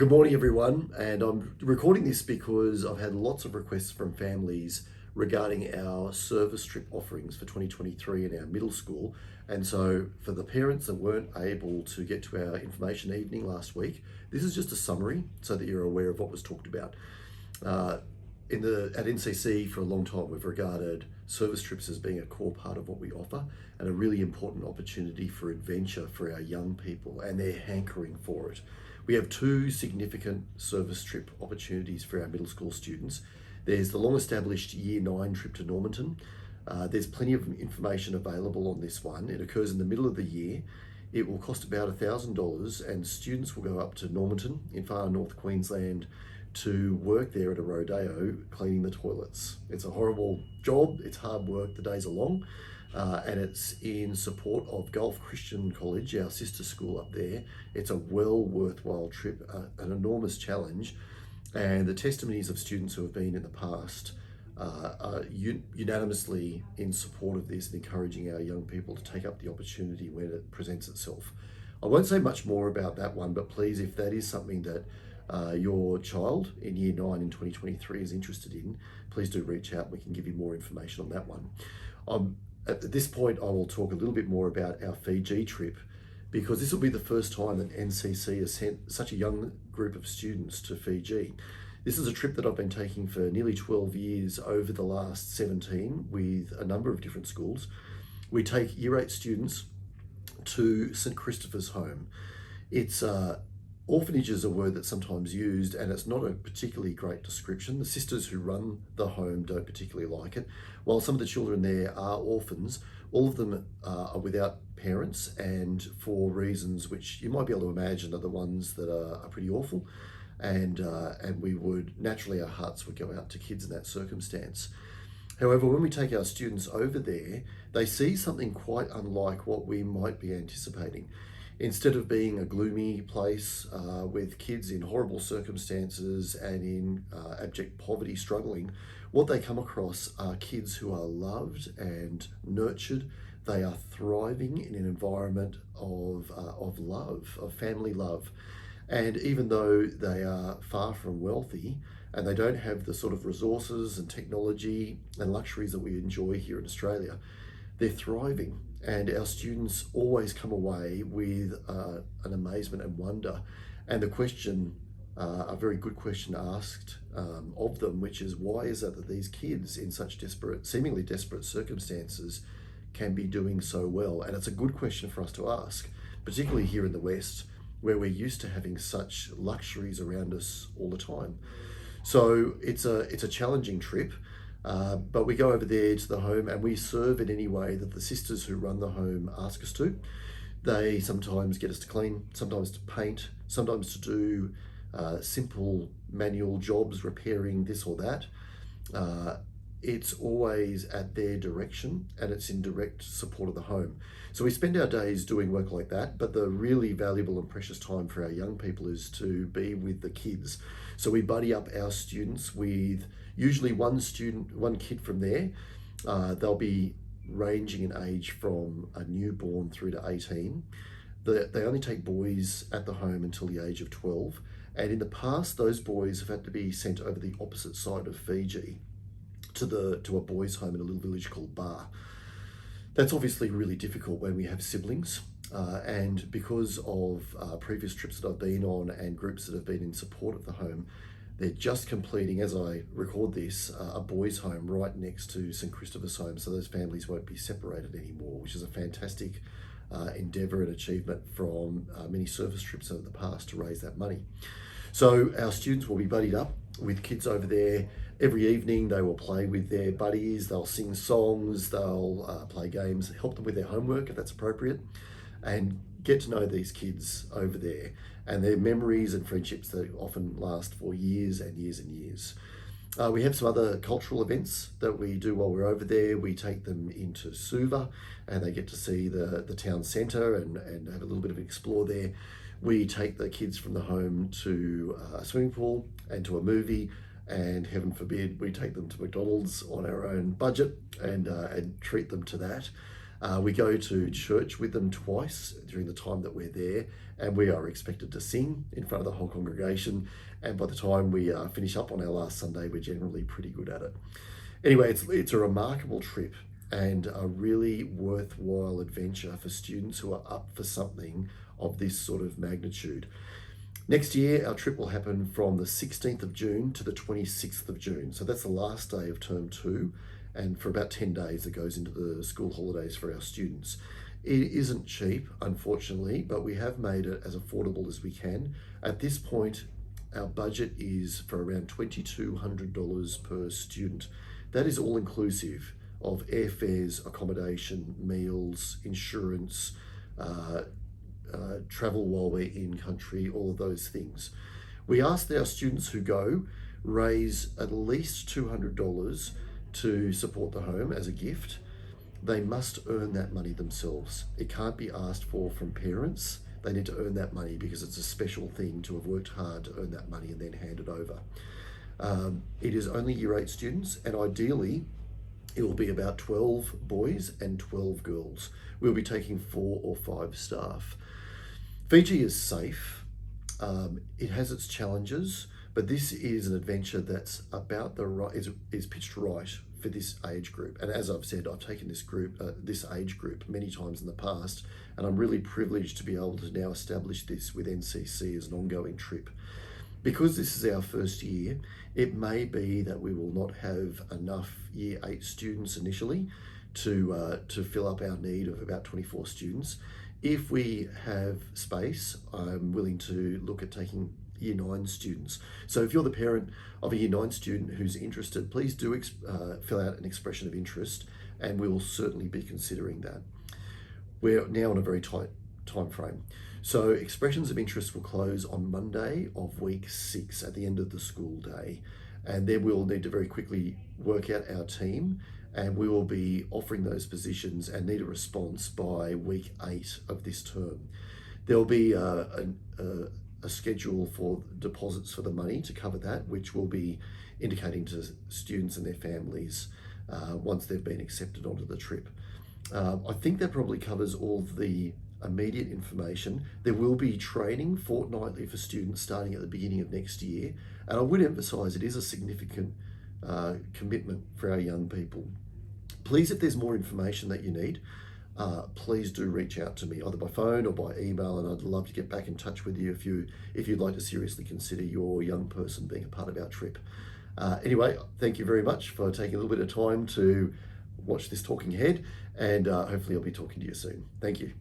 Good morning, everyone. And I'm recording this because I've had lots of requests from families regarding our service trip offerings for 2023 in our middle school. And so, for the parents that weren't able to get to our information evening last week, this is just a summary so that you're aware of what was talked about. At NCC for a long time, we've regarded service trips as being a core part of what we offer and a really important opportunity for adventure for our young people, and they're hankering for it. We have two significant service trip opportunities for our middle school students. There's the long-established Year 9 trip to Normanton. There's plenty of information available on this one. It occurs in the middle of the year. It will cost about $1,000, and students will go up to Normanton in far north Queensland to work there at a rodeo cleaning the toilets. It's a horrible job, it's hard work, the days are long, and it's in support of Gulf Christian College, our sister school up there. It's a well worthwhile trip, an enormous challenge, and the testimonies of students who have been in the past are unanimously in support of this and encouraging our young people to take up the opportunity when it presents itself. I won't say much more about that one, but please, if that is something that your child in Year 9 in 2023 is interested in, please do reach out. We can give you more information on that one. At this point, I will talk a little bit more about our Fiji trip, because this will be the first time that NCC has sent such a young group of students to Fiji. This is a trip that I've been taking for nearly 12 years over the last 17 with a number of different schools. We take Year 8 students to St Christopher's Home. It's orphanage is a word that's sometimes used, and it's not a particularly great description. The sisters who run the home don't particularly like it. While some of the children there are orphans, all of them are without parents, and for reasons which you might be able to imagine are the ones that are pretty awful. And we would, naturally, our hearts would go out to kids in that circumstance. However, when we take our students over there, they see something quite unlike what we might be anticipating. Instead of being a gloomy place with kids in horrible circumstances and in abject poverty struggling, what they come across are kids who are loved and nurtured. They are thriving in an environment of love, of family love. And even though they are far from wealthy and they don't have the sort of resources and technology and luxuries that we enjoy here in Australia, they're thriving. And our students always come away with an amazement and wonder. And the question, a very good question asked of them, which is, why is it that these kids in such desperate, seemingly desperate circumstances can be doing so well? And it's a good question for us to ask, particularly here in the West, where we're used to having such luxuries around us all the time. So it's a challenging trip. But we go over there to the home and we serve in any way that the sisters who run the home ask us to. They sometimes get us to clean, sometimes to paint, sometimes to do simple manual jobs, repairing this or that. It's always at their direction and it's in direct support of the home. So we spend our days doing work like that, but the really valuable and precious time for our young people is to be with the kids. So we buddy up our students with usually one kid from there. They'll be ranging in age from a newborn through to 18. They only take boys at the home until the age of 12. And in the past, those boys have had to be sent over the opposite side of Fiji to a boys' home in a little village called Bar. That's obviously really difficult when we have siblings. And because of previous trips that I've been on and groups that have been in support of the home, they're just completing, as I record this, a boys' home right next to St Christopher's Home, so those families won't be separated anymore, which is a fantastic endeavour and achievement from many service trips over the past to raise that money. So our students will be buddied up with kids over there. Every evening they will play with their buddies, they'll sing songs, they'll play games, help them with their homework if that's appropriate, and get to know these kids over there and their memories and friendships that often last for years and years and years. We have some other cultural events that we do while we're over there. We take them into Suva and they get to see the town centre and have a little bit of an explore there. We take the kids from the home to a swimming pool and to a movie, and heaven forbid we take them to McDonald's on our own budget and treat them to that. We go to church with them twice during the time that we're there, and we are expected to sing in front of the whole congregation. And by the time we finish up on our last Sunday, we're generally pretty good at it. Anyway, it's a remarkable trip and a really worthwhile adventure for students who are up for something of this sort of magnitude. Next year, our trip will happen from the 16th of June to the 26th of June. So that's the last day of term 2. And for about 10 days, it goes into the school holidays for our students. It isn't cheap, unfortunately, but we have made it as affordable as we can. At this point, our budget is for around $2,200 per student. That is all inclusive of airfares, accommodation, meals, insurance, travel while we're in country, all of those things. We asked our students who go raise at least $200 to support the home as a gift. They must earn that money themselves. It can't be asked for from parents. They need to earn that money because it's a special thing to have worked hard to earn that money and then hand it over. It is only Year 8 students, and ideally it will be about 12 boys and 12 girls. We'll be taking 4 or 5 staff. Fiji is safe. It has its challenges, but this is an adventure that's about the right, is pitched right for this age group. And as I've said, I've taken this age group many times in the past, and I'm really privileged to be able to now establish this with NCC as an ongoing trip. Because this is our first year, it may be that we will not have enough Year 8 students initially to fill up our need of about 24 students. If we have space, I'm willing to look at taking Year 9 students. So if you're the parent of a Year 9 student who's interested, please do fill out an expression of interest, and we will certainly be considering that. We're now on a very tight time frame. So expressions of interest will close on Monday of week 6 at the end of the school day. And then we'll need to very quickly work out our team, and we will be offering those positions and need a response by week 8 of this term. There'll be a schedule for deposits for the money to cover that, which will be indicating to students and their families once they've been accepted onto the trip. I think that probably covers all of the immediate information. There will be training fortnightly for students starting at the beginning of next year, and I would emphasise it is a significant commitment for our young people. Please, if there's more information that you need, please do reach out to me either by phone or by email, and I'd love to get back in touch with you if you'd like to seriously consider your young person being a part of our trip. Anyway, thank you very much for taking a little bit of time to watch this Talking Head, and hopefully I'll be talking to you soon. Thank you.